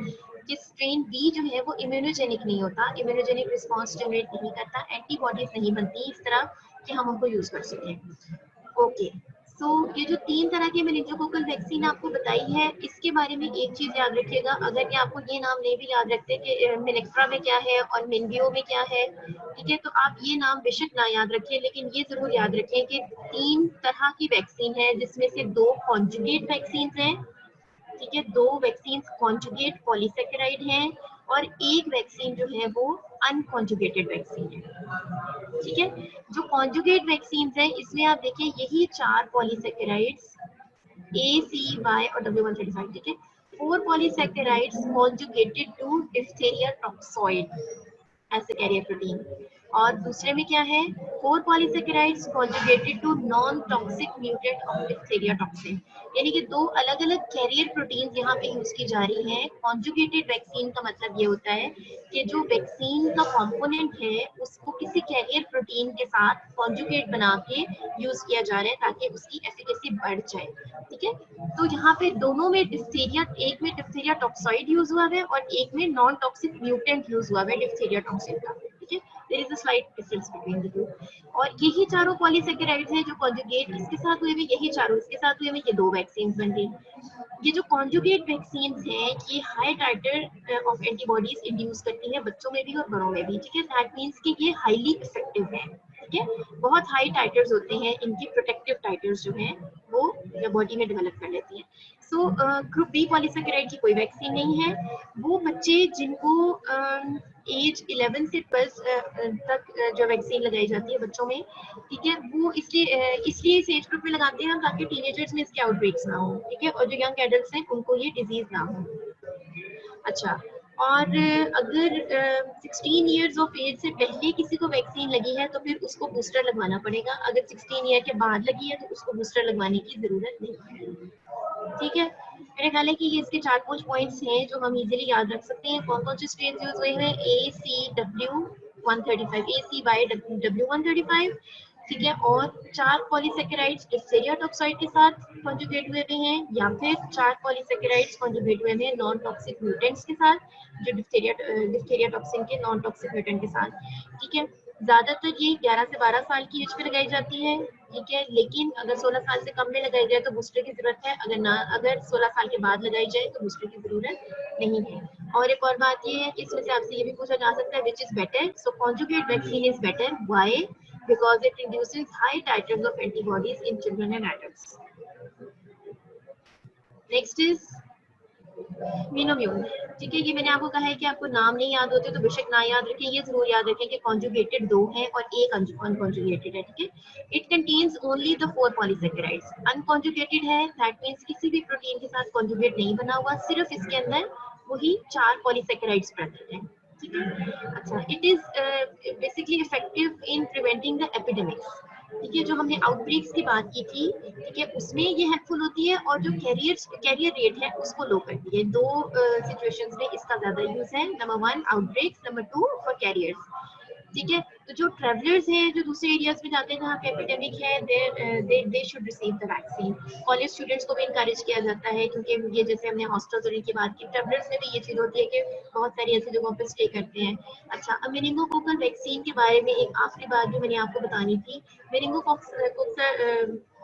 कि स्ट्रेन बी जो है वो इम्यूनोजेनिक नहीं होता, इम्यूनोजेनिक रिस्पॉन्स जनरेट नहीं करता, एंटीबॉडीज नहीं बनती इस तरह कि हम उनको यूज कर सकें। ओके, सो ये जो 3 तरह की मेनिंजोकोकल वैक्सीन आपको बताई है, इसके बारे में एक चीज याद रखिएगा, अगर ये आपको ये नाम नहीं भी याद रखते कि मिनेक्ट्रा में क्या है और मिनबियो में क्या है, ठीक है, तो आप ये नाम बेशक ना याद रखें, लेकिन ये जरूर याद रखें कि 3 तरह की वैक्सीन है, जिसमें से 2 कॉन्जुगेट वैक्सीन हैं, ठीक है, 2 वैक्सीन कॉन्जुगेट पॉलीसेकेराइड हैं और एक वैक्सीन जो है वो अनकॉन्जुगेटेड वैक्सीन है, ठीक है। जो कॉन्जुगेट वैक्सीन है इसमें आप देखिए यही 4 पॉलीसेकेराइड्स ए, सी, वाई और W135, ठीक है। 4 polysaccharides conjugated to diphtheria toxoid as a carrier protein, और दूसरे में क्या है 4 polysaccharides conjugated to non toxic mutant of diphtheria toxin, यानी कि 2 अलग अलग कैरियर प्रोटीन यहाँ पे यूज की जा रही हैं। कॉन्जुगेटेड वैक्सीन का मतलब ये होता है कि जो वैक्सीन का कंपोनेंट है उसको किसी कैरियर प्रोटीन के साथ कॉन्जुगेट बना के यूज किया जा रहा है ताकि उसकी एफिकेसी बढ़ जाए, ठीक है। तो यहाँ पे दोनों में डिप्थीरिया, एक में डिप्थीरिया टॉक्सॉइड यूज हुआ है और एक में नॉन टॉक्सिक म्यूटेंट यूज हुआ है डिप्थीरिया टॉक्सिन का, ठीक है। There is a slight difference between the two. और यही चारों पॉलीसेकेराइड्स हैं जो कॉन्जुगेट इसके साथ हुए, यही चारों इसके साथ हुए, ये 2 वैक्सीन बन गई। ये जो कॉन्जुगेट वैक्सीन हैं ये हाई टाइटर ऑफ एंटीबॉडीज इंड्यूस करती है बच्चों में भी और बड़ों में भी, ठीक है। दैट मींस कि ये हाईली इफेक्टिव है, ठीक है। बहुत हाई टाइटर्स होते हैं इनकी, प्रोटेक्टिव टाइटर्स जो हैं वो बॉडी में डेवलप कर लेती हैं। सो ग्रुप बी पॉलीसेकेराइड की कोई वैक्सीन नहीं है। वो बच्चे जिनको एज 11 से प्लस तक जो वैक्सीन लगाई जाती है बच्चों में, ठीक है, वो इसलिए इस एज ग्रुप में लगाते हैं ताकि टीनेजर्स में इसके आउटब्रेक्स ना हो, ठीक है, और जो यंग एडल्ट्स हैं उनको ये डिजीज ना हो। अच्छा, और अगर 16 इयर्स ऑफ एज से पहले किसी को वैक्सीन लगी है तो फिर उसको बूस्टर लगवाना पड़ेगा, अगर 16 ईयर के बाद लगी है तो उसको बूस्टर लगवाने की जरूरत नहीं है, ठीक है। मेरे ख्याल है कि ये इसके 4-5 पॉइंट्स हैं जो हम इजीली याद रख सकते हैं। कौन कौन से स्ट्रेन यूज हुए हैं, ACW135, ACY135, ठीक है, और 4 पॉलीसेकेराइड्स डिप्थीरिया टॉक्सॉइड के साथ कॉन्जुगेट हुए हैं, या फिर 4 पॉलीसेकेराइड्स कॉन्जुगेट हुए हैं नॉन टॉक्सिक म्यूटेंट्स के साथ, जो डिप्थीरिया टॉक्सिन के नॉन टॉक्सिक म्यूटेंट के साथ, ठीक है। ज्यादातर ये 11 से 12 साल की एज पे लगाई जाती है, ठीक है, लेकिन अगर 16 साल से कम में लगाई जाए तो बूस्टर की जरूरत है, अगर 16 साल के बाद लगाई जाए तो बूस्टर की जरूरत नहीं है। और एक और बात ये है कि इसमें से आपसे ये भी पूछा जा सकता है which is better, so conjugate vaccine is better, why, because it induces high titers of antibodies in children and adults. Next is मिनोम्यून, ठीक है। ये मैंने आपको कहा है कि आपको नाम नहीं याद होते तो बेशक ना याद रखें, ये जरूर याद रखें कि कॉन्जुगेटेड 2 हैं और एक अनकॉन्जुगेटेड है, ठीक है। It contains only the 4 polysaccharides. Unconjugated है दैट मींस किसी भी प्रोटीन के साथ कॉन्जुगेट नहीं बना हुआ, सिर्फ इसके अंदर वही 4 पॉलीसेकेराइड्स प्रेजेंट हैं, ठीक है। अच्छा, it is basically effective in preventing the epidemics, ठीक है। जो हमने आउटब्रेक्स की बात की थी, ठीक है, उसमें ये हेल्पफुल होती है, और जो कैरियर रेट है उसको लो करती है। 2 सिचुएशंस में इसका ज्यादा यूज है, number 1 outbreaks, number 2 for carriers, ठीक है। तो जो ट्रेवलर्स हैं जो दूसरे एरियाज में जाते हैं जहाँ पे एपिडेमिक है, they should receive the vaccine. College students को भी इनकरेज किया जाता है, क्योंकि ये जैसे हमने हॉस्टल्स और इनकी बात की, ट्रेवलर्स में भी ये चीज होती है कि बहुत सारी ऐसी जगहों पे स्टे करते हैं। अच्छा, अब मेनिंगोकोकल वैक्सीन के बारे में एक आखिरी बात जो मैंने आपको बतानी थी,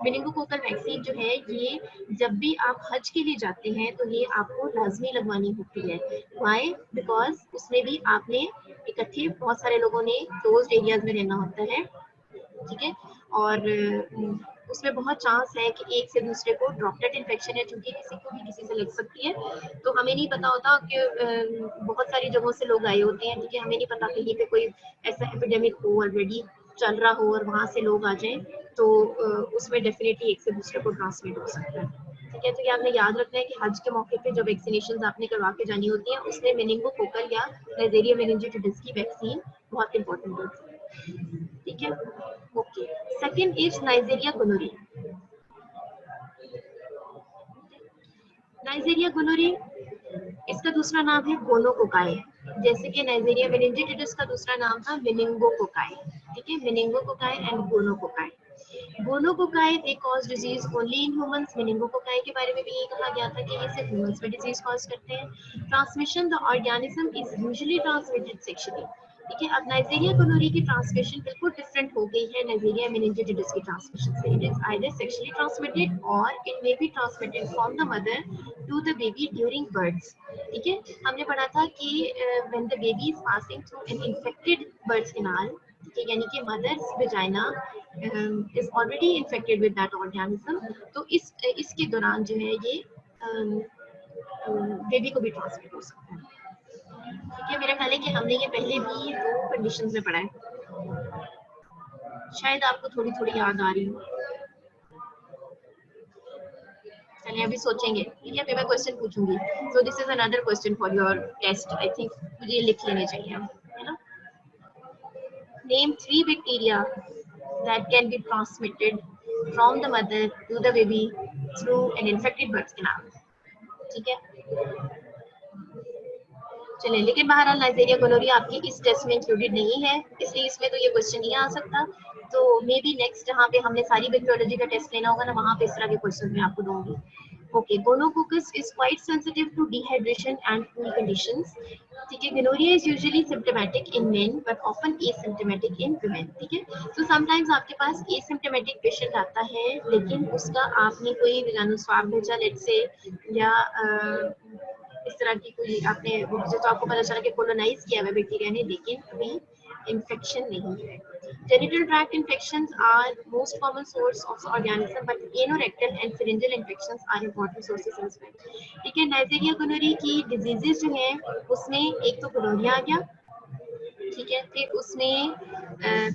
मेनिंगोकोकल वैक्सीन जो है ये जब भी आप हज के लिए जाते हैं तो ये आपको लाजमी लगवानी होती है। व्हाई, बिकॉज उसमें भी आपने इकट्ठे बहुत सारे लोगों ने क्लोज्ड एरियाज में रहना होता है, ठीक है, और उसमें बहुत चांस है कि एक से दूसरे को ड्रॉपलेट इन्फेक्शन है, चूंकि किसी को भी किसी से लग सकती है, तो हमें नहीं पता होता कि बहुत सारी जगहों से लोग आए होते हैं, ठीक है, हमें नहीं पता कहीं पे कोई ऐसा एपिडेमिक हो ऑलरेडी चल रहा हो और वहां से लोग आ जाएं, तो उसमें डेफिनेटली एक से दूसरे को ट्रांसमिट हो सकता है। ठीक है, तो ये आपने याद रखना है कि हज के मौके पे जो वैक्सीनेशन आपने करवा के जानी होती है उसमें मेनिंगोकोकल या नाइजेरिया मेनिंजाइटिस की वैक्सीन बहुत इंपॉर्टेंट होती है। ठीक है, okay. Second is Neisseria gonorrhoea. Neisseria gonorrhoea, इसका दूसरा नाम है गोनोकोकाई। जैसे कि नाइजेरिया मेनिंजाइटिस का दूसरा नाम था मेनिंगोकोकाई। ठीक है, meningococci and gonococci. Gonococci they cause disease only in humans. Meningococci के बारे में भी यही कहा गया था कि ये सिर्फ ह्यूमंस में डिजीज कॉज करते हैं। Transmission, the organism is usually transmitted sexually. ठीक है, अब नाइजेरिया गोनोरिया की ट्रांसमिशन बिल्कुल डिफरेंट हो गई है नाइजेरिया मेनिंजाइटिस की ट्रांसमिशन से। It is either sexually transmitted और it may be transmitted from the mother to the baby during birth. ठीक है, हमने पढ़ा था कि when the baby is passing through an infected birth canal, ठीक है, यानी कि mothers vagina is already infected with that organism, तो इसके दौरान जो है ये बेबी को भी ट्रांसमिट हो सकता है। ठीक है, मेरा ख्याल है कि हमने ये पहले भी 2 कंडीशंस में पढ़ा है, शायद आपको थोड़ी थोड़ी याद आ रही हो। चलिए अभी सोचेंगे। ठीक है, फिर मैं क्वेश्चन पूछूंगी। So this is another question for your test. I think मुझे लिख लेने चाहिए, है ना। Name 3 bacteria that can be transmitted from the mother to the baby through an infected birth canal. ठीक है, चलिए, लेकिन बहरहाल नाइजेरिया गोनोरिया आपकी इस टेस्ट में इंक्लूडेड नहीं है, इसलिए इसमें तो ये क्वेश्चन नहीं आ सकता। तो मे बी नेक्स्ट जहाँ पे हमने सारी बैक्टीरियोलॉजी का टेस्ट लेना होगा ना, वहाँ पे इस तरह के क्वेश्चन मैं आपको दूंगी। Okay, gonococcus is quite sensitive to dehydration and cool conditions. ठीक है, gonorrhoea is usually symptomatic in men but often asymptomatic in women. ठीक है, तो समटाइम्स आपके पास एसिम्प्टोमेटिक पेशेंट आता है लेकिन उसका आपने कोई विजाणु स्वाब भेजा लेट से, या इस तरह की कोई आपने तो आपको पता चला कि कोलोनाइज किया हुआ बैक्टीरिया ने, लेकिन अभी इन्फेक्शन नहीं है। Genital tract infections are most common source of organism, but anorectal and pharyngeal infections are important sources as well. ठीक है, नाइजेरिया गोनोरिया की डिजीजेस जो हैं उसमें एक तो गोनोरिया आ गया, ठीक है, फिर उसमें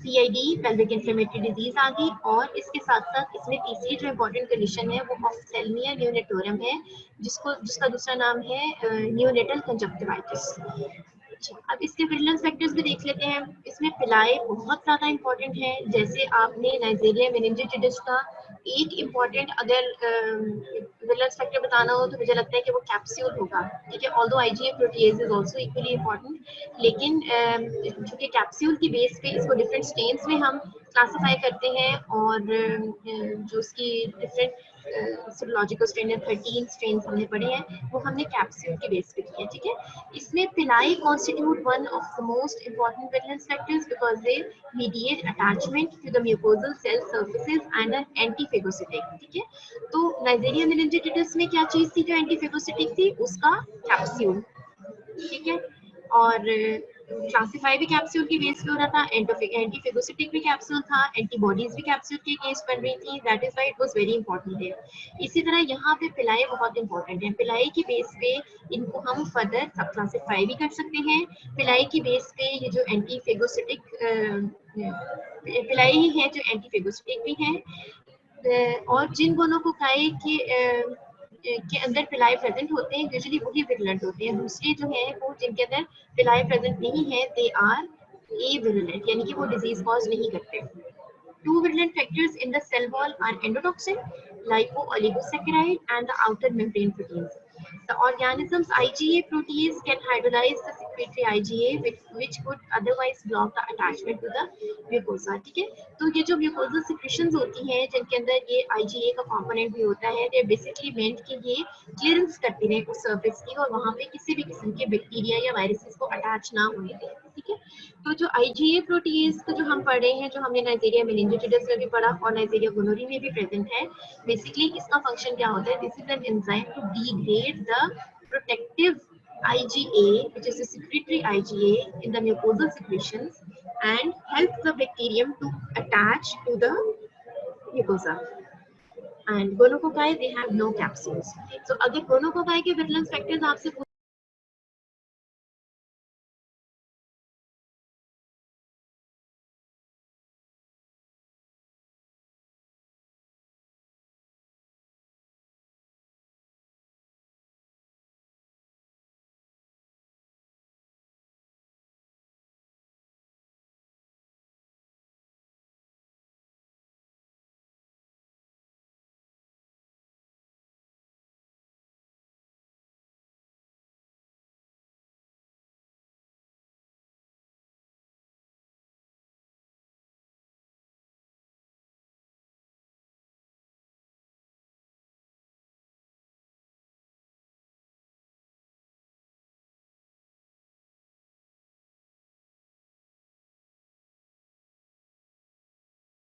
PID पेल्विक इन्फ्लेमेटरी डिजीज आ गई, और इसके साथ साथ इसमें तीसरी जो इम्पोर्टेंट कंडीशन है वो ऑफ्थेल्मिया नियोनेटोरम है, जिसका दूसरा नाम है नियोनेटल कंजक्टिवाइटिस। अब इसके विजिलेंस फैक्टर्स भी देख लेते हैं। इसमें पिलाई बहुत ज्यादा इंपॉर्टेंट है। जैसे आपने नाइजेरिया मेनिंजाइटिस का एक इम्पॉर्टेंट अगर विजिलेंस फैक्टर बताना हो तो मुझे लगता है कि वो कैप्सूल होगा। ठीक है, although IgA protease is also equally important, लेकिन चूंकि कैप्सूल की बेस पे इसको डिफरेंट स्ट्रेन्स में हम क्लासिफाई करते हैं, और जो उसकी डिफरेंट सीरोलॉजिकल स्ट्रेन है, 13 स्ट्रेन हमने पढ़े हैं, वो हमने कैप्सूल के बेस पे किए। ठीक है, इसमें pili constitute one of the most important virulence factors because they mediate attachment to the mucosal cell surfaces and an antiphagocytic. ठीक है, तो नाइजेरिया मेनिंजाइटिस में क्या चीज थी जो एंटीफेगोसिटिक थी? उसका कैप्सूल। ठीक है, और क्लासिफाई भी कैप्सूल की बेस पे हो रहा था, एंटीफेगोसिटिक भी कैप्सूल था, एंटीबॉडीज भी कैप्सूल के केस बन रही थी, that is why it was very important है। इसी तरह यहाँ पे पिलाई बहुत इंपॉर्टेंट है। पिलाई की बेस पे इनको हम फर्दर सब क्लासिफाई भी कर सकते हैं। पिलाई की बेस पे ये जो एंटीफेगोसिटिक पिलाई ही है जो एंटीफेगोसिटिक भी है, और जिन गोनोकोकाई के अंदर पिलाई प्रेजेंट होते हैं यूजुअली वही विरुलेंट होते हैं। दूसरे जो है वो जिनके अंदर पिलाई प्रेजेंट नहीं है दे आर एविरुलेंट, यानी कि वो डिजीज कॉज नहीं करते। Two virulent factors in the cell wall are endotoxin, lipo-oligosaccharide, and the outer membrane proteins. The organism's IgA protease can hydrolyze the secretory IgA, which could otherwise block the attachment to the mucosa. ठीक है, तो ये जो mucosal secretions होती हैं जिनके अंदर ये IgA का component भी होता है, they basically meant कि ये clearance करती रहे उस surface की, और वहाँ पे किसी भी किस्म के बैक्टीरिया या वायरसेस को अटैच ना होने दें। ठीक है, तो जो IgA प्रोटीज को जो हम पढ़ रहे हैं, जो हमने नाइजेरिया मेनिंजाइटिस में भी पढ़ा और नाइजेरिया गोनोरिया में भी प्रेजेंट है, बेसिकली इसका फंक्शन क्या होता है? This is an enzyme to degrade the protective IgA, which is a secretory IgA in the mucosal secretions, and help the bacterium to attach to the mucosa. And gonococci, they have no capsules. So अगर gonococci के virulence factors आपसे